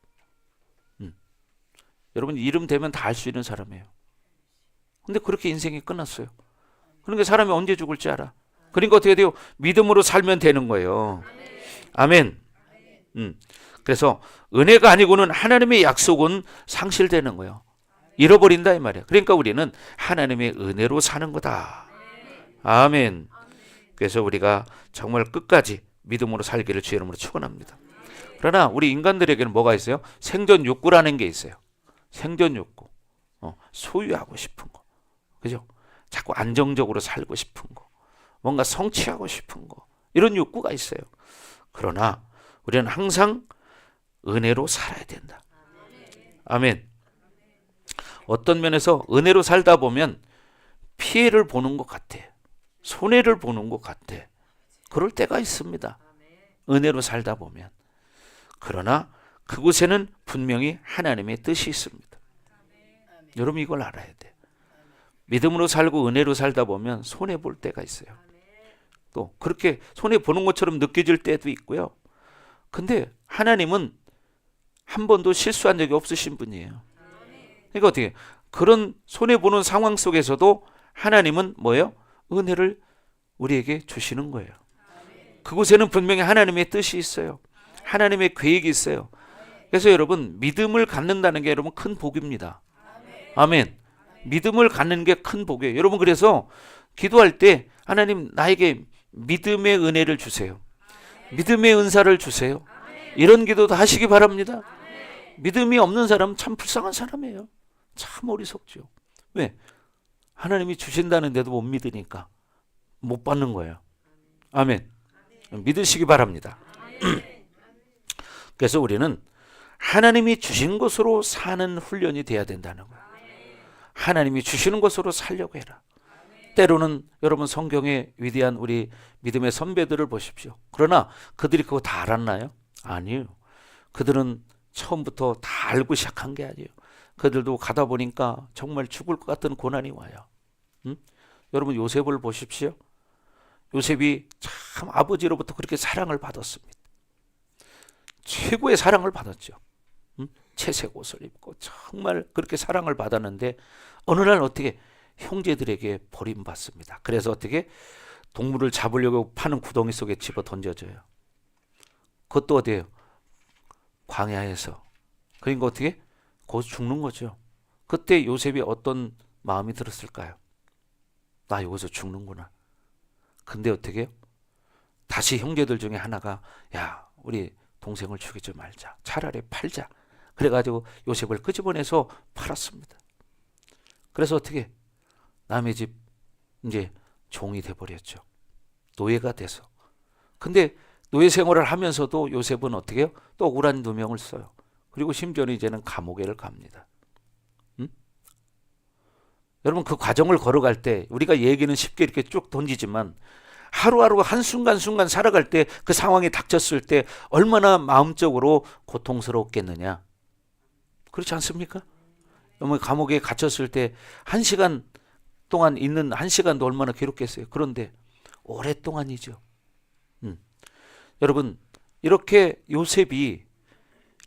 여러분 이름 되면 다 알 수 있는 사람이에요. 근데 그렇게 인생이 끝났어요. 그러니까 사람이 언제 죽을지 알아. 그러니까 어떻게 돼요? 믿음으로 살면 되는 거예요. 아멘. 그래서 은혜가 아니고는 하나님의 약속은 상실되는 거예요. 잃어버린다 이 말이에요. 그러니까 우리는 하나님의 은혜로 사는 거다. 아멘. 그래서 우리가 정말 끝까지 믿음으로 살기를 주의 이름으로 축원합니다. 그러나 우리 인간들에게는 뭐가 있어요? 생존 욕구라는 게 있어요. 생존 욕구. 소유하고 싶은 거. 그죠? 자꾸 안정적으로 살고 싶은 거. 뭔가 성취하고 싶은 거. 이런 욕구가 있어요. 그러나 우리는 항상 은혜로 살아야 된다. 아멘. 어떤 면에서 은혜로 살다 보면 피해를 보는 것 같아. 손해를 보는 것 같아. 그럴 때가 있습니다. 은혜로 살다 보면. 그러나 그곳에는 분명히 하나님의 뜻이 있습니다. 여러분 이걸 알아야 돼. 믿음으로 살고 은혜로 살다 보면 손해 볼 때가 있어요. 또 그렇게 손해 보는 것처럼 느껴질 때도 있고요. 근데 하나님은 한 번도 실수한 적이 없으신 분이에요. 그러니까 어떻게 그런 손해 보는 상황 속에서도 하나님은 뭐예요? 은혜를 우리에게 주시는 거예요. 그곳에는 분명히 하나님의 뜻이 있어요. 하나님의 계획이 있어요. 그래서 여러분 믿음을 갖는다는 게 여러분 큰 복입니다. 아멘. 믿음을 갖는 게 큰 복이에요. 여러분 그래서 기도할 때 하나님 나에게 믿음의 은혜를 주세요. 믿음의 은사를 주세요. 이런 기도도 하시기 바랍니다. 믿음이 없는 사람은 참 불쌍한 사람이에요. 참 어리석죠. 왜? 하나님이 주신다는데도 못 믿으니까 못 받는 거예요. 아멘. 믿으시기 바랍니다. 그래서 우리는 하나님이 주신 것으로 사는 훈련이 돼야 된다는 거예요. 하나님이 주시는 것으로 살려고 해라. 때로는 여러분 성경의 위대한 우리 믿음의 선배들을 보십시오. 그러나 그들이 그거 다 알았나요? 아니에요. 그들은 처음부터 다 알고 시작한 게 아니에요. 그들도 가다 보니까 정말 죽을 것 같은 고난이 와요. 여러분 요셉을 보십시오. 요셉이 참 아버지로부터 그렇게 사랑을 받았습니다. 최고의 사랑을 받았죠. 채색 옷을 입고 정말 그렇게 사랑을 받았는데 어느 날 어떻게 형제들에게 버림받습니다. 그래서 어떻게 동물을 잡으려고 파는 구덩이 속에 집어 던져져요. 그것도 어디예요? 광야에서. 그러니까 어떻게? 거기서 죽는 거죠. 그때 요셉이 어떤 마음이 들었을까요? 나 여기서 죽는구나. 근데 어떻게 해요? 다시 형제들 중에 하나가 야 우리 동생을 죽이지 말자. 차라리 팔자. 그래가지고 요셉을 끄집어내서 팔았습니다. 그래서 어떻게 남의 집 이제 종이 돼버렸죠. 노예가 돼서. 근데 노예 생활을 하면서도 요셉은 어떻게 해요? 또 억울한 누명을 써요. 그리고 심지어는 이제는 감옥에를 갑니다. 여러분 그 과정을 걸어갈 때 우리가 얘기는 쉽게 이렇게 쭉 던지지만 하루하루 한순간순간 살아갈 때 그 상황이 닥쳤을 때 얼마나 마음적으로 고통스러웠겠느냐. 그렇지 않습니까? 감옥에 갇혔을 때 1시간 동안 있는 1시간도 얼마나 괴롭겠어요. 그런데 오랫동안이죠. 여러분 이렇게 요셉이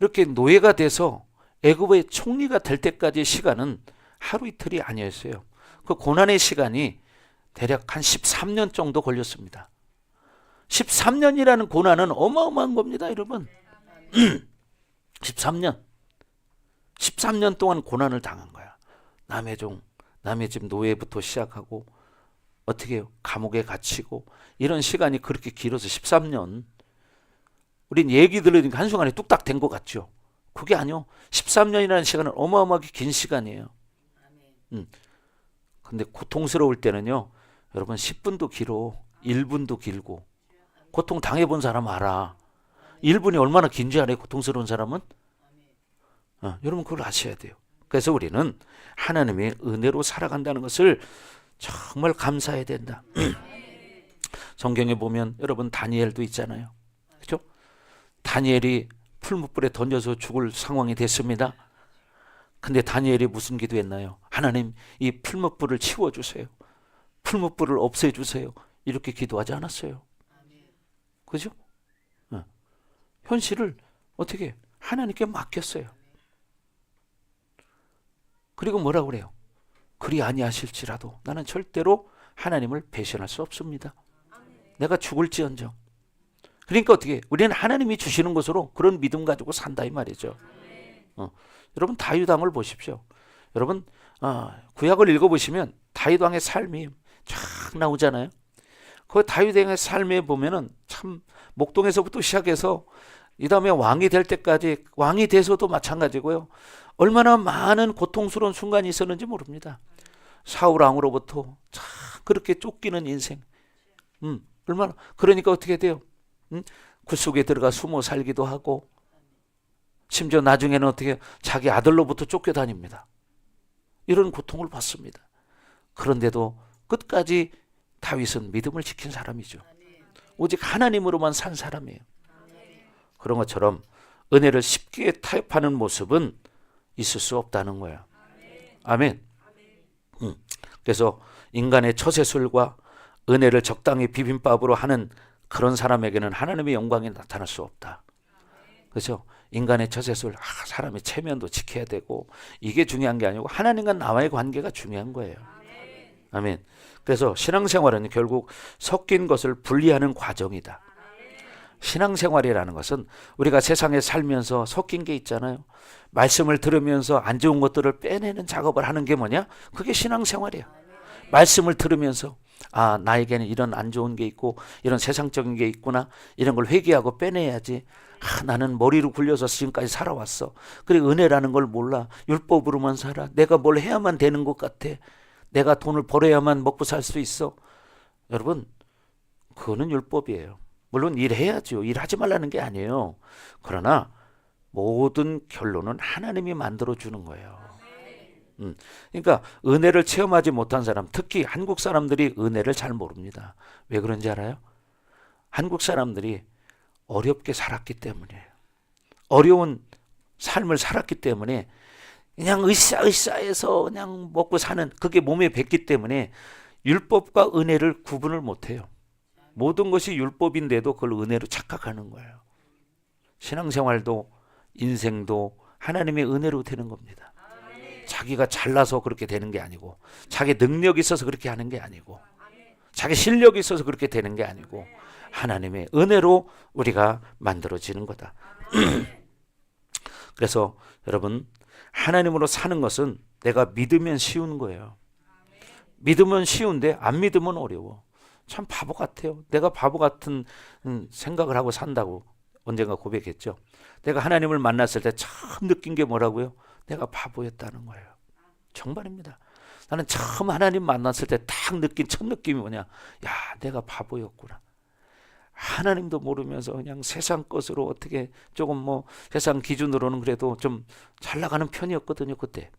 이렇게 노예가 돼서 애굽의 총리가 될 때까지 시간은 하루 이틀이 아니었어요. 그 고난의 시간이 대략 한 13년 정도 걸렸습니다. 13년이라는 고난은 어마어마한 겁니다, 여러분. 13년 동안 고난을 당한 거야. 남의 집 노예부터 시작하고 어떻게 해요? 감옥에 갇히고 이런 시간이 그렇게 길어서 13년. 우린 얘기 들으니까 한순간에 뚝딱 된 것 같죠. 그게 아니요. 13년이라는 시간은 어마어마하게 긴 시간이에요. 근데 고통스러울 때는요, 여러분 10분도 길어, 1분도 길고. 고통 당해본 사람 알아. 1분이 얼마나 긴지 알아요, 고통스러운 사람은? 여러분 그걸 아셔야 돼요. 그래서 우리는 하나님의 은혜로 살아간다는 것을 정말 감사해야 된다. 성경에 보면 여러분 다니엘도 있잖아요. 그렇죠? 다니엘이 풀무불에 던져서 죽을 상황이 됐습니다. 근데 다니엘이 무슨 기도했나요? 하나님, 이 풀무불을 치워주세요. 풀무불을 없애주세요. 이렇게 기도하지 않았어요. 그죠? 현실을 어떻게 하나님께 맡겼어요. 그리고 뭐라고 그래요? 그리 아니하실지라도 나는 절대로 하나님을 배신할 수 없습니다. 내가 죽을지언정. 그러니까 어떻게 우리는 하나님이 주시는 것으로 그런 믿음 가지고 산다 이 말이죠. 여러분 다윗 왕을 보십시오. 여러분 구약을 읽어보시면 다윗 왕의 삶이 쫙 나오잖아요. 그 다윗 왕의 삶에 보면은 참 목동에서부터 시작해서 이 다음에 왕이 될 때까지, 왕이 돼서도 마찬가지고요. 얼마나 많은 고통스러운 순간이 있었는지 모릅니다. 사울 왕으로부터 참 그렇게 쫓기는 인생. 얼마나, 그러니까 어떻게 돼요? 굴속에 들어가 숨어 살기도 하고, 심지어 나중에는 어떻게 자기 아들로부터 쫓겨다닙니다. 이런 고통을 받습니다. 그런데도 끝까지 다윗은 믿음을 지킨 사람이죠. 오직 하나님으로만 산 사람이에요. 그런 것처럼 은혜를 쉽게 타협하는 모습은 있을 수 없다는 거예요. 아멘. 그래서 인간의 처세술과 은혜를 적당히 비빔밥으로 하는 그런 사람에게는 하나님의 영광이 나타날 수 없다. 그렇죠? 인간의 처세술, 사람의 체면도 지켜야 되고 이게 중요한 게 아니고 하나님과 나와의 관계가 중요한 거예요. 아멘. 그래서 신앙생활은 결국 섞인 것을 분리하는 과정이다. 신앙생활이라는 것은 우리가 세상에 살면서 섞인 게 있잖아요. 말씀을 들으면서 안 좋은 것들을 빼내는 작업을 하는 게 뭐냐? 그게 신앙생활이야. 말씀을 들으면서 나에게는 이런 안 좋은 게 있고 이런 세상적인 게 있구나. 이런 걸 회개하고 빼내야지. 나는 머리로 굴려서 지금까지 살아왔어. 그래 은혜라는 걸 몰라. 율법으로만 살아. 내가 뭘 해야만 되는 것 같아. 내가 돈을 벌어야만 먹고 살 수 있어. 여러분 그거는 율법이에요. 물론 일해야죠. 일하지 말라는 게 아니에요. 그러나 모든 결론은 하나님이 만들어주는 거예요. 그러니까 은혜를 체험하지 못한 사람, 특히 한국 사람들이 은혜를 잘 모릅니다. 왜 그런지 알아요? 한국 사람들이 어렵게 살았기 때문이에요. 어려운 삶을 살았기 때문에 그냥 으쌰으쌰해서 그냥 먹고 사는 그게 몸에 뱄기 때문에 율법과 은혜를 구분을 못해요. 모든 것이 율법인데도 그걸 은혜로 착각하는 거예요. 신앙생활도 인생도 하나님의 은혜로 되는 겁니다. 자기가 잘나서 그렇게 되는 게 아니고 자기 능력이 있어서 그렇게 하는 게 아니고 자기 실력이 있어서 그렇게 되는 게 아니고 하나님의 은혜로 우리가 만들어지는 거다. 그래서 여러분 하나님으로 사는 것은 내가 믿으면 쉬운 거예요. 믿으면 쉬운데 안 믿으면 어려워. 참 바보 같아요. 내가 바보 같은 생각을 하고 산다고 언젠가 고백했죠. 내가 하나님을 만났을 때 처음 느낀 게 뭐라고요? 내가 바보였다는 거예요. 정말입니다. 나는 처음 하나님 만났을 때 딱 느낀 첫 느낌이 뭐냐? 야, 내가 바보였구나. 하나님도 모르면서 그냥 세상 것으로 어떻게 조금 세상 기준으로는 그래도 좀 잘 나가는 편이었거든요, 그때.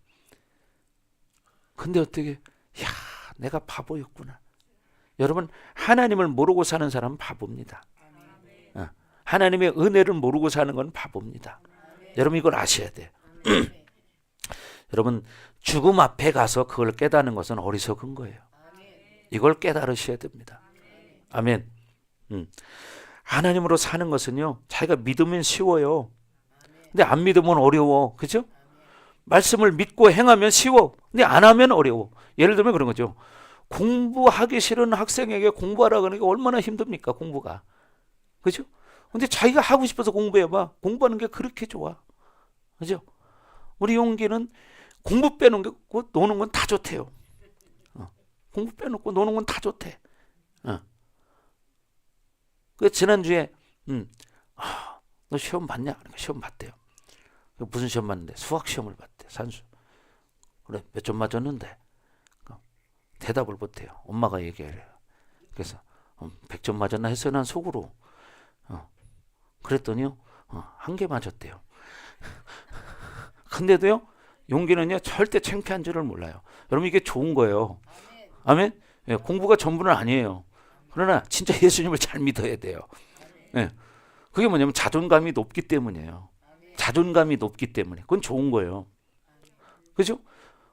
근데 어떻게, 야, 내가 바보였구나. 여러분, 하나님을 모르고 사는 사람은 바보입니다. 하나님의 은혜를 모르고 사는 건 바보입니다. 여러분 이걸 아셔야 돼요. 여러분 죽음 앞에 가서 그걸 깨닫는 것은 어리석은 거예요. 이걸 깨달으셔야 됩니다. 아멘. 하나님으로 사는 것은요 자기가 믿으면 쉬워요. 근데 안 믿으면 어려워. 그죠? 말씀을 믿고 행하면 쉬워. 근데 안 하면 어려워. 예를 들면 그런 거죠. 공부하기 싫은 학생에게 공부하라고 하는 게 얼마나 힘듭니까? 공부가. 그죠? 근데 자기가 하고 싶어서 공부해봐. 공부하는 게 그렇게 좋아. 그죠? 우리 용기는 공부 빼놓고 노는 건 다 좋대요. 공부 빼놓고 노는 건 다 좋대. 그 지난주에 너 시험 봤냐? 시험 봤대요. 무슨 시험 봤는데? 수학 시험을 봤대. 산수. 그래, 몇 점 맞았는데? 대답을 못해요. 엄마가 얘기해요. 그래서 100점 맞았나 했어요. 난 속으로. 그랬더니요. 1개 맞았대요. 근데도요. 용기는요. 절대 창피한 줄을 몰라요. 여러분 이게 좋은 거예요. 아멘? 예, 공부가 전부는 아니에요. 그러나 진짜 예수님을 잘 믿어야 돼요. 예, 그게 뭐냐면 자존감이 높기 때문이에요. 자존감이 높기 때문에. 그건 좋은 거예요. 그죠?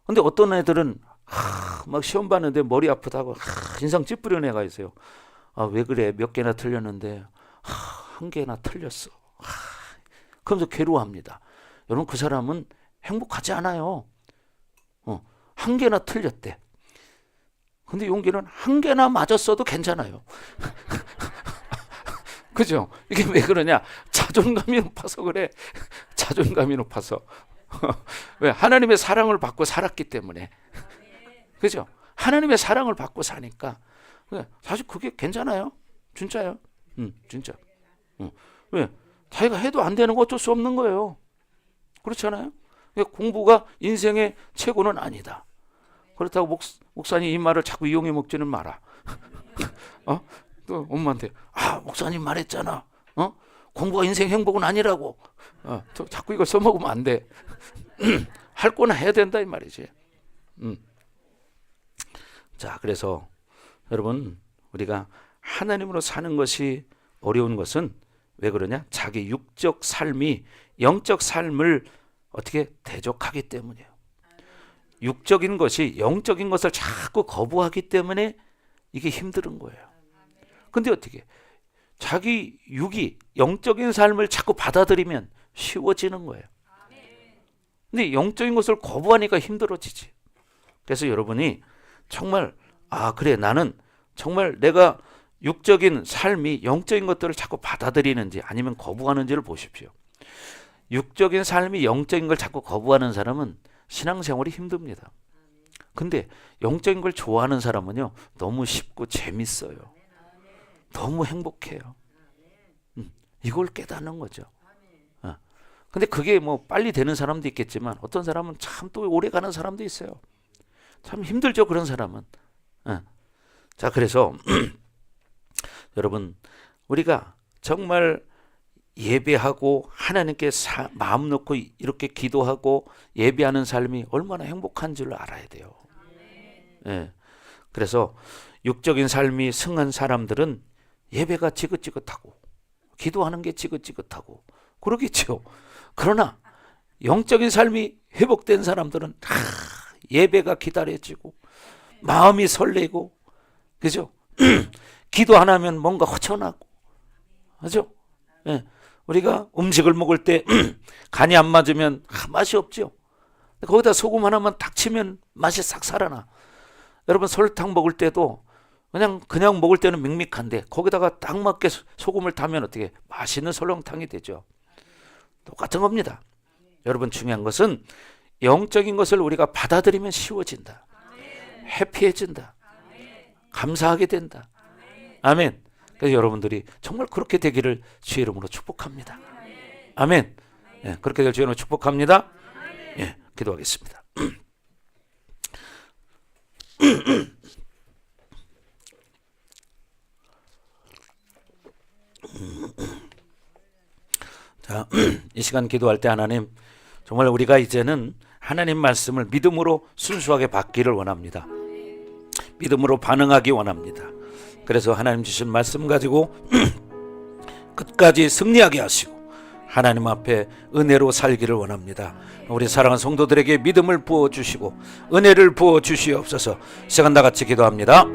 근데 어떤 애들은 막 시험 봤는데 머리 아프다고 인상 찌푸리는 애가 있어요. 왜 그래? 몇 개나 틀렸는데 1개나 틀렸어. 그러면서 괴로워합니다. 여러분 그 사람은 행복하지 않아요. 1개나 틀렸대. 근데 용기는 1개나 맞았어도 괜찮아요. 그죠? 이게 왜 그러냐? 자존감이 높아서 그래. 자존감이 높아서. 왜? 하나님의 사랑을 받고 살았기 때문에. 그죠? 하나님의 사랑을 받고 사니까. 사실 그게 괜찮아요. 진짜요. 진짜. 왜? 자기가 해도 안 되는 거 어쩔 수 없는 거예요. 그렇잖아요. 공부가 인생의 최고는 아니다. 그렇다고 목사님 이 말을 자꾸 이용해 먹지는 마라. 또 엄마한테 목사님 말했잖아. 공부가 인생 행복은 아니라고. 자꾸 이걸 써먹으면 안 돼. 할 거나 해야 된다 이 말이지. 자, 그래서 여러분 우리가 하나님으로 사는 것이 어려운 것은 왜 그러냐? 자기 육적 삶이 영적 삶을 어떻게 대적하기 때문이에요. 육적인 것이 영적인 것을 자꾸 거부하기 때문에 이게 힘든 거예요. 근데 어떻게? 자기 육이 영적인 삶을 자꾸 받아들이면 쉬워지는 거예요. 근데 영적인 것을 거부하니까 힘들어지지. 그래서 여러분이 정말 그래 나는 정말 내가 육적인 삶이 영적인 것들을 자꾸 받아들이는지 아니면 거부하는지를 보십시오. 육적인 삶이 영적인 걸 자꾸 거부하는 사람은 신앙생활이 힘듭니다. 근데 영적인 걸 좋아하는 사람은요 너무 쉽고 재밌어요. 너무 행복해요. 이걸 깨닫는 거죠. 근데 그게 뭐 빨리 되는 사람도 있겠지만 어떤 사람은 참 또 오래 가는 사람도 있어요. 참 힘들죠 그런 사람은. 자, 그래서 여러분 우리가 정말 예배하고 하나님께 마음 놓고 이렇게 기도하고 예배하는 삶이 얼마나 행복한 줄 알아야 돼요. 예. 그래서 육적인 삶이 승한 사람들은 예배가 지긋지긋하고 기도하는 게 지긋지긋하고 그러겠죠. 그러나 영적인 삶이 회복된 사람들은 예배가 기다려지고 마음이 설레고 그죠? 기도 안 하면 뭔가 허전하고 그죠? 예. 우리가 음식을 먹을 때 간이 안 맞으면 맛이 없죠. 거기다 소금 하나만 탁 치면 맛이 싹 살아나. 여러분 설탕 먹을 때도 그냥 먹을 때는 밍밍한데 거기다가 딱 맞게 소금을 타면 어떻게 맛있는 설렁탕이 되죠. 똑같은 겁니다. 여러분 중요한 것은 영적인 것을 우리가 받아들이면 쉬워진다. 해피해진다. 감사하게 된다. 아멘. 그래서 여러분들이 정말 그렇게 되기를 주의 이름으로 축복합니다. 아멘. 예, 그렇게 될 주의 이름으로 축복합니다. 예, 기도하겠습니다. 자, 이 시간 기도할 때 하나님 정말 우리가 이제는 하나님 말씀을 믿음으로 순수하게 받기를 원합니다. 믿음으로 반응하기 원합니다. 그래서 하나님 주신 말씀 가지고 끝까지 승리하게 하시고 하나님 앞에 은혜로 살기를 원합니다. 우리 사랑하는 성도들에게 믿음을 부어주시고 은혜를 부어주시옵소서. 시간 다 같이 기도합니다.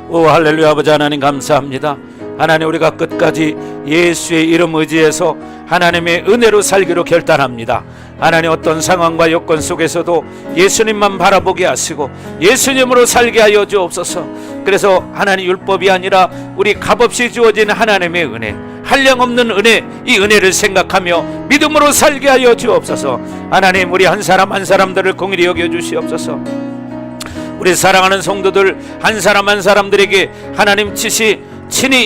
오 할렐루야. 아버지 하나님 감사합니다. 하나님, 우리가 끝까지 예수의 이름 의지해서 하나님의 은혜로 살기로 결단합니다. 하나님, 어떤 상황과 여건 속에서도 예수님만 바라보게 하시고 예수님으로 살게 하여 주옵소서. 그래서 하나님, 율법이 아니라 우리 값없이 주어진 하나님의 은혜, 한량없는 은혜, 이 은혜를 생각하며 믿음으로 살게 하여 주옵소서. 하나님, 우리 한 사람 한 사람들을 공의히 여겨 주시옵소서. 우리 사랑하는 성도들 한 사람 한 사람들에게 하나님 친히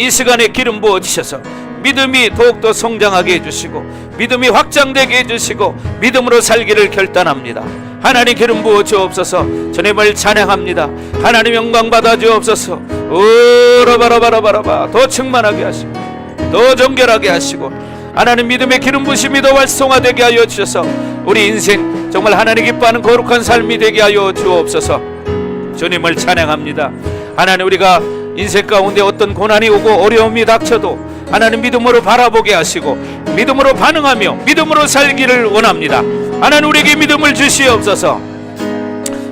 이 시간에 기름 부어 주셔서 믿음이 더욱더 성장하게 해주시고 믿음이 확장되게 해주시고 믿음으로 살기를 결단합니다. 하나님, 기름 부어 주옵소서. 주님을 찬양합니다. 하나님, 영광 받아 주옵소서. 오라바라바라바라바 더 충만하게 하시고 더 정결하게 하시고 하나님, 믿음의 기름 부심이 더 활성화되게 하여 주셔서 우리 인생 정말 하나님 기뻐하는 거룩한 삶이 되게 하여 주옵소서. 주님을 찬양합니다. 하나님, 우리가 인생 가운데 어떤 고난이 오고 어려움이 닥쳐도 하나님 믿음으로 바라보게 하시고 믿음으로 반응하며 믿음으로 살기를 원합니다. 하나님, 우리에게 믿음을 주시옵소서.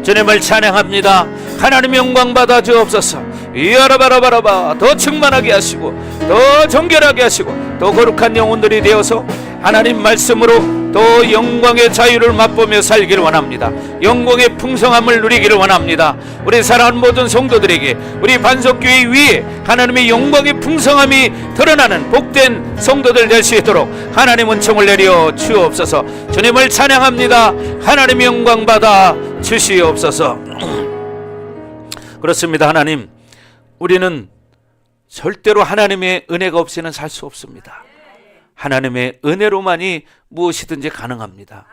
주님을 찬양합니다. 하나님, 영광 받아 주옵소서. 이야라바라바라바 더 충만하게 하시고 더 정결하게 하시고 더 거룩한 영혼들이 되어서 하나님 말씀으로 또 영광의 자유를 맛보며 살기를 원합니다. 영광의 풍성함을 누리기를 원합니다. 우리 사랑하는 모든 성도들에게 우리 반석교회 위에 하나님의 영광의 풍성함이 드러나는 복된 성도들 될 수 있도록 하나님 은총을 내려 주옵소서. 주님을 찬양합니다. 하나님의 영광 받아 주시옵소서. 그렇습니다. 하나님, 우리는 절대로 하나님의 은혜가 없이는 살 수 없습니다. 하나님의 은혜로만이 무엇이든지 가능합니다.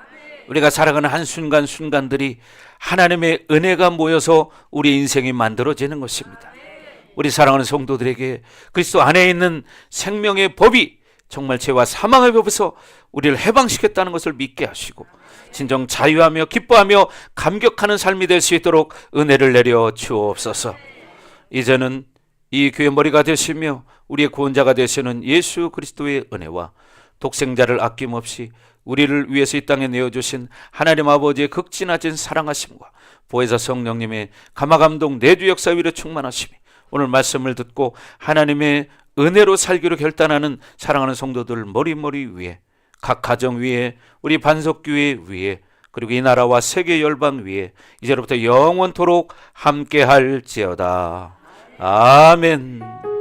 우리가 살아가는 한순간순간들이 하나님의 은혜가 모여서 우리 인생이 만들어지는 것입니다. 우리 사랑하는 성도들에게 그리스도 안에 있는 생명의 법이 정말 죄와 사망의 법에서 우리를 해방시켰다는 것을 믿게 하시고 진정 자유하며 기뻐하며 감격하는 삶이 될 수 있도록 은혜를 내려 주옵소서. 이제는 이 교회 머리가 되시며 우리의 구원자가 되시는 예수 그리스도의 은혜와 독생자를 아낌없이 우리를 위해서 이 땅에 내어주신 하나님 아버지의 극진하신 사랑하심과 보혜사 성령님의 감화감동 내주 역사 위로 충만하심이 오늘 말씀을 듣고 하나님의 은혜로 살기로 결단하는 사랑하는 성도들 머리 위에, 각 가정 위에, 우리 반석교회 위에, 그리고 이 나라와 세계 열방 위에 이제로부터 영원토록 함께할지어다. 아멘.